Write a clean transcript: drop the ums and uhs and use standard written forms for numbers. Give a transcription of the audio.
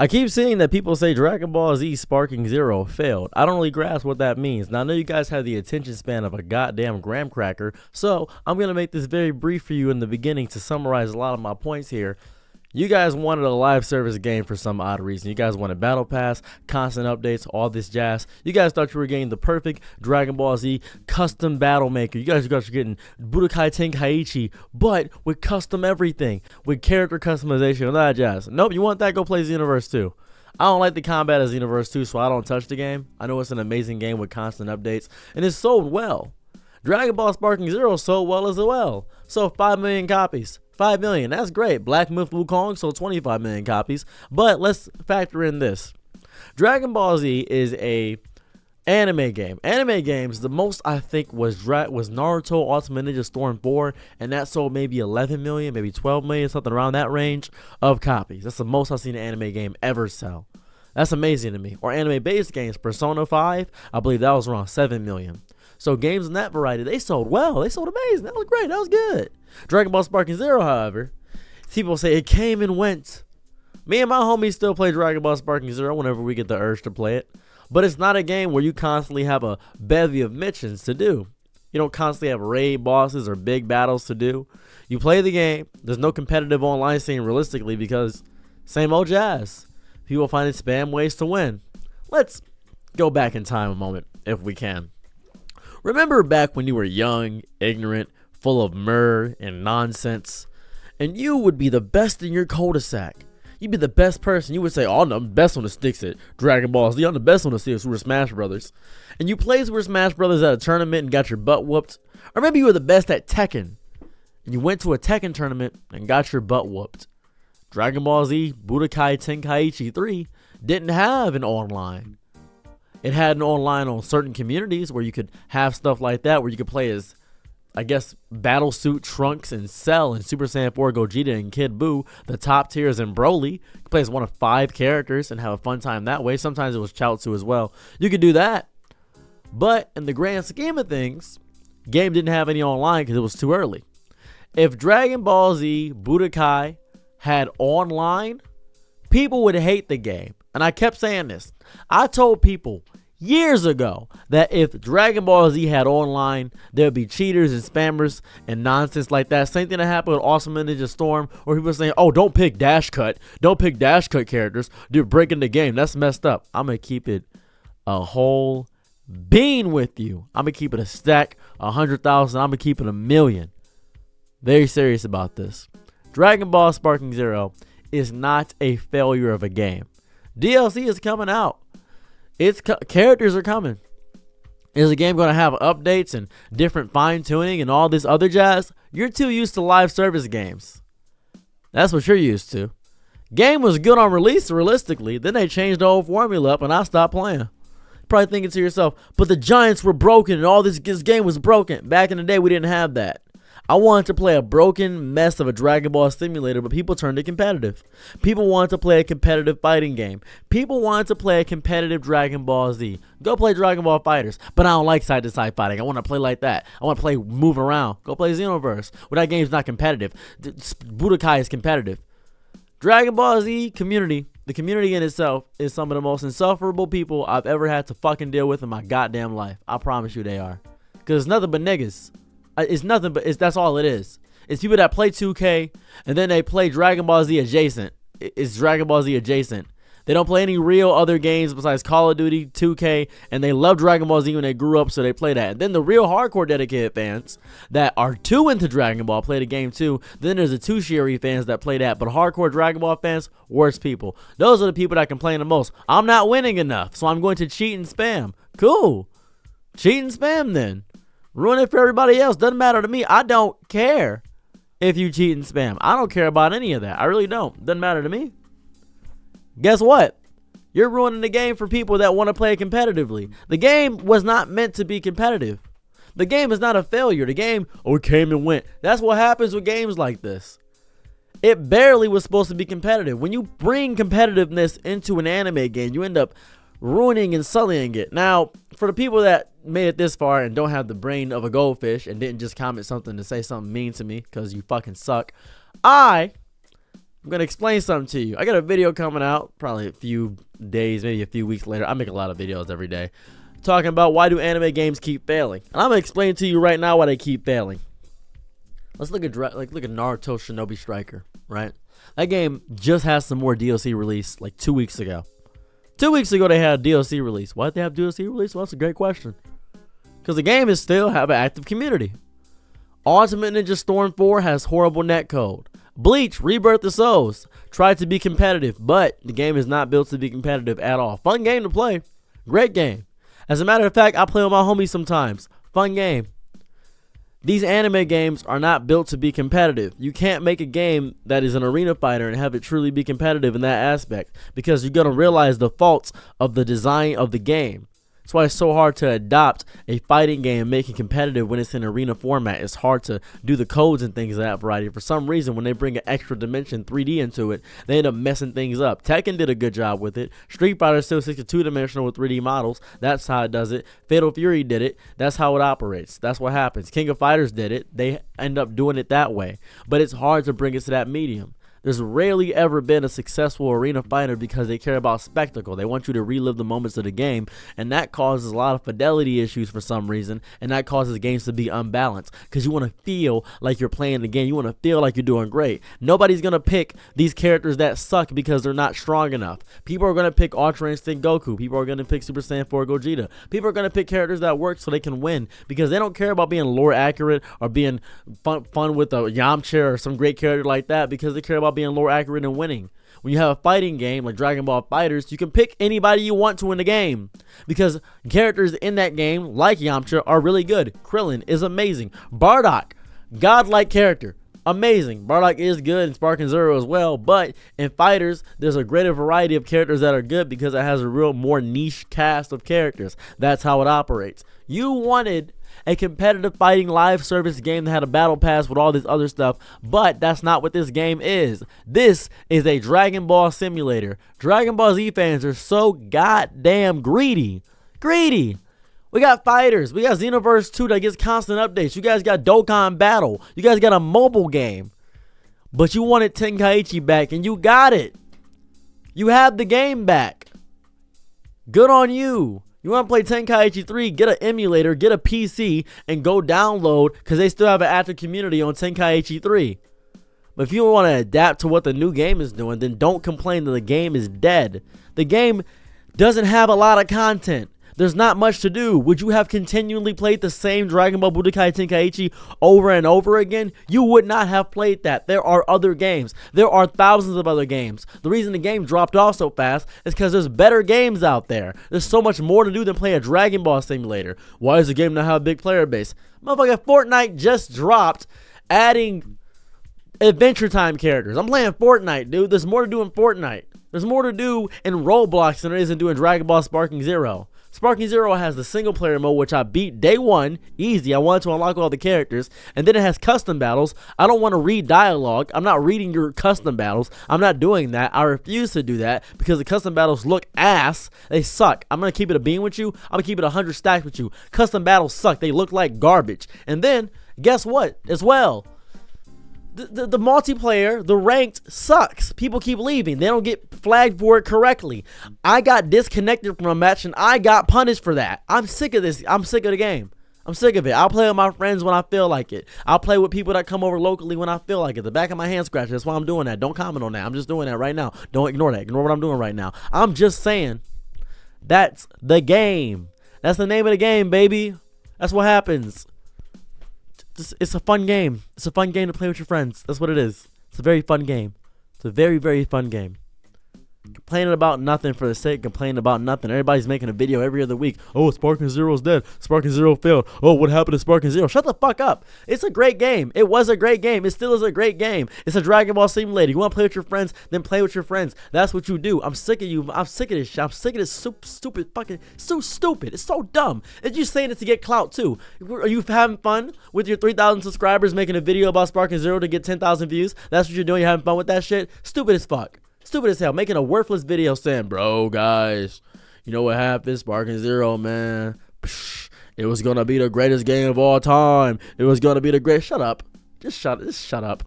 I keep seeing that people say Dragon Ball Z Sparking Zero failed. I don't really grasp what that means. Now, I know you guys have the attention span of a goddamn graham cracker, so I'm going to make this very brief for you in the beginning to summarize a lot of my points here. You guys wanted a live service game for some odd reason. You guys wanted Battle Pass, constant updates, all this jazz. You guys thought you were getting the perfect Dragon Ball Z custom battle maker. You guys were getting Budokai Tenkaichi, but with custom everything, with character customization and all that jazz. Nope, you want that? Go play Xenoverse 2. I don't like the combat of Xenoverse 2, so I don't touch the game. I know it's an amazing game with constant updates, and it's sold well. Dragon Ball Sparking Zero sold well as well. Sold 5 million copies. 5 million, that's great. Black Myth Wukong sold 25 million copies. But let's factor in this. Dragon Ball Z is a anime game. Anime games, the most I think was Naruto Ultimate Ninja Storm 4, and that sold maybe 11 million, maybe 12 million, something around that range of copies. That's the most I've seen an anime game ever sell. That's amazing to me. Or anime-based games, Persona 5, I believe that was around 7 million. So games in that variety, they sold well. They sold amazing. That was great. That was good. Dragon Ball Sparking Zero, however, people say it came and went. Me and my homies still play Dragon Ball Sparking Zero whenever we get the urge to play it. But it's not a game where you constantly have a bevy of missions to do. You don't constantly have raid bosses or big battles to do. You play the game. There's no competitive online scene realistically because same old jazz. People finding spam ways to win. Let's go back in time a moment if we can. Remember back when you were young, ignorant, full of myrrh and nonsense, and you would be the best in your cul-de-sac. You'd be the best person. You would say, oh, I'm the best one that sticks at Dragon Ball Z. I'm the best one to see Super Smash Brothers. And you played Super Smash Brothers at a tournament and got your butt whooped. Or maybe you were the best at Tekken, and you went to a Tekken tournament and got your butt whooped. Dragon Ball Z Budokai Tenkaichi 3 didn't have an online. It had an online on certain communities where you could have stuff like that, where you could play as, I guess, Battle Suit Trunks and Cell and Super Saiyan 4 Gogeta and Kid Buu, the top tiers and Broly. You could play as one of 5 characters and have a fun time that way. Sometimes it was Chaozu as well. You could do that. But in the grand scheme of things, game didn't have any online because it was too early. If Dragon Ball Z Budokai had online, people would hate the game. And I kept saying this. I told people years ago that if Dragon Ball Z had online, there would be cheaters and spammers and nonsense like that. Same thing that happened with Awesome Ninja Storm, where people were saying, oh, don't pick Dash Cut. Don't pick Dash Cut characters. They're breaking the game. That's messed up. I'm going to keep it a whole bean with you. I'm going to keep it a stack, 100,000. I'm going to keep it a million. Very serious about this. Dragon Ball Sparking Zero is not a failure of a game. DLC is coming out. Characters are coming. Is the game going to have updates and different fine-tuning and all this other jazz? You're too used to live service games. That's what you're used to. Game was good on release, realistically. Then they changed the whole formula up and I stopped playing. Probably thinking to yourself, but the Giants were broken and all this game was broken. Back in the day, we didn't have that. I wanted to play a broken mess of a Dragon Ball simulator, but people turned it competitive. People wanted to play a competitive fighting game. People wanted to play a competitive Dragon Ball Z. Go play Dragon Ball FighterZ, but I don't like side-to-side fighting. I want to play like that. I want to play move around. Go play Xenoverse, where that game's not competitive. Budokai is competitive. Dragon Ball Z community, the community in itself, is some of the most insufferable people I've ever had to fucking deal with in my goddamn life. I promise you they are. Because it's nothing but niggas. It's nothing but that's all it is. It's people that play 2K and then they play Dragon Ball Z adjacent. It's Dragon Ball Z adjacent. They don't play any real other games besides Call of Duty, 2K, and they love Dragon Ball Z when they grew up, so they play that. And then the real hardcore dedicated fans that are too into Dragon Ball play the game too. Then there's the Tushiri fans that play that. But hardcore Dragon Ball fans, worst people. Those are the people that complain the most. I'm not winning enough, so I'm going to cheat and spam. Cool. Cheat and spam then. Ruin it for everybody else. Doesn't matter to me. I don't care if you cheat and spam. I don't care about any of that. I really don't. Doesn't matter to me. Guess what? You're ruining the game for people that want to play it competitively. The game was not meant to be competitive. The game is not a failure. The game, it came and went. That's what happens with games like this. It barely was supposed to be competitive. When you bring competitiveness into an anime game, you end up ruining and sullying it. Now, for the people that made it this far and don't have the brain of a goldfish and didn't just comment something to say something mean to me because you fucking suck, I I'm going to explain something to you. I got a video coming out probably a few days, maybe a few weeks later. I make a lot of videos every day talking about why do anime games keep failing. And I'm going to explain to you right now why they keep failing. Let's look at Naruto Shinobi Striker, right? That game just has some more DLC release like 2 weeks ago. 2 weeks ago they had a DLC release. Why did they have DLC release? Well, that's a great question. Because the game is still have an active community. Ultimate Ninja Storm 4 has horrible netcode. Bleach Rebirth of Souls tried to be competitive, but the game is not built to be competitive at all. Fun game to play. Great game. As a matter of fact, I play with my homies sometimes. Fun game. These anime games are not built to be competitive. You can't make a game that is an arena fighter and have it truly be competitive in that aspect, because you're going to realize the faults of the design of the game. That's why it's so hard to adopt a fighting game and make it competitive when it's in arena format. It's hard to do the codes and things of that variety. For some reason, when they bring an extra dimension 3D into it, they end up messing things up. Tekken did a good job with it. Street Fighter still sticks to two-dimensional with 3D models. That's how it does it. Fatal Fury did it. That's how it operates. That's what happens. King of Fighters did it. They end up doing it that way. But it's hard to bring it to that medium. There's rarely ever been a successful arena fighter because they care about spectacle. They want you to relive the moments of the game, and that causes a lot of fidelity issues for some reason, and that causes games to be unbalanced because you want to feel like you're playing the game. You want to feel like you're doing great. Nobody's going to pick these characters that suck because they're not strong enough. People are going to pick Ultra Instinct Goku. People are going to pick Super Saiyan 4 Gogeta. People are going to pick characters that work so they can win because they don't care about being lore accurate or being fun with a Yamcha or some great character like that, because they care about being lore accurate and winning. When you have a fighting game like Dragon Ball FighterZ, you can pick anybody you want to win the game because characters in that game, like Yamcha, are really good. Krillin is amazing. Bardock, godlike character, amazing. Bardock is good in Sparking Zero as well, but in Fighters, there's a greater variety of characters that are good because it has a real more niche cast of characters. That's how it operates. You wanted a competitive fighting live service game that had a battle pass with all this other stuff, but that's not what this game is. This is a Dragon Ball simulator. Dragon Ball Z fans are so goddamn greedy. We got Fighters. We got Xenoverse 2 that gets constant updates. You guys got Dokkan Battle. You guys got a mobile game. But you wanted Tenkaichi back, and you got it. You have the game back. Good on you. You want to play Tenkaichi 3, get an emulator, get a PC, and go download, because they still have an active community on Tenkaichi 3. But if you want to adapt to what the new game is doing, then don't complain that the game is dead. The game doesn't have a lot of content. There's not much to do. Would you have continually played the same Dragon Ball Budokai Tenkaichi over and over again? You would not have played that. There are other games. There are thousands of other games. The reason the game dropped off so fast is because there's better games out there. There's so much more to do than play a Dragon Ball simulator. Why does the game not have a big player base? Motherfucker, Fortnite just dropped adding Adventure Time characters. I'm playing Fortnite, dude. There's more to do in Fortnite. There's more to do in Roblox than there is in doing Dragon Ball Sparking Zero. Sparking Zero has the single player mode, which I beat day one, easy. I wanted to unlock all the characters. And then it has custom battles. I don't want to read dialogue. I'm not reading your custom battles. I'm not doing that. I refuse to do that because the custom battles look ass. They suck. I'm going to keep it a bean with you. I'm going to keep it 100 stacks with you. Custom battles suck. They look like garbage. And then, guess what as well? The multiplayer, the ranked sucks. People keep leaving. They don't get flagged for it correctly. I got disconnected from a match and I got punished for that. I'm sick of this. I'm sick of the game. I'm sick of it. I'll play with my friends when I feel like it. I'll play with people that come over locally when I feel like it. The back of my hand scratches. That's why I'm doing that. Don't comment on that. I'm just doing that right now. Don't ignore that. Ignore what I'm doing right now. I'm just saying that's the game. That's the name of the game, baby. That's what happens. It's a fun game. It's a fun game to play with your friends. That's what it is. It's a very fun game. It's a very, very fun game. Complaining about nothing for the sake of complaining about nothing. Everybody's making a video every other week. Oh, Sparking Zero's dead. Sparking Zero failed. Oh, what happened to Sparking Zero? Shut the fuck up. It's a great game. It was a great game. It still is a great game. It's a Dragon Ball simulator. You want to play with your friends, then play with your friends. That's what you do. I'm sick of you. I'm sick of this shit. I'm sick of this stupid fucking, so stupid. It's so dumb. And you saying it to get clout too. Are you having fun with your 3,000 subscribers making a video about Sparking Zero to get 10,000 views? That's what you're doing. You're having fun with that shit? Stupid as fuck. Stupid as hell, making a worthless video saying, bro, guys, you know what happened? Sparking Zero, man. Psh, it was going to be the greatest game of all time. It was going to be the greatest. Shut up. Just shut up.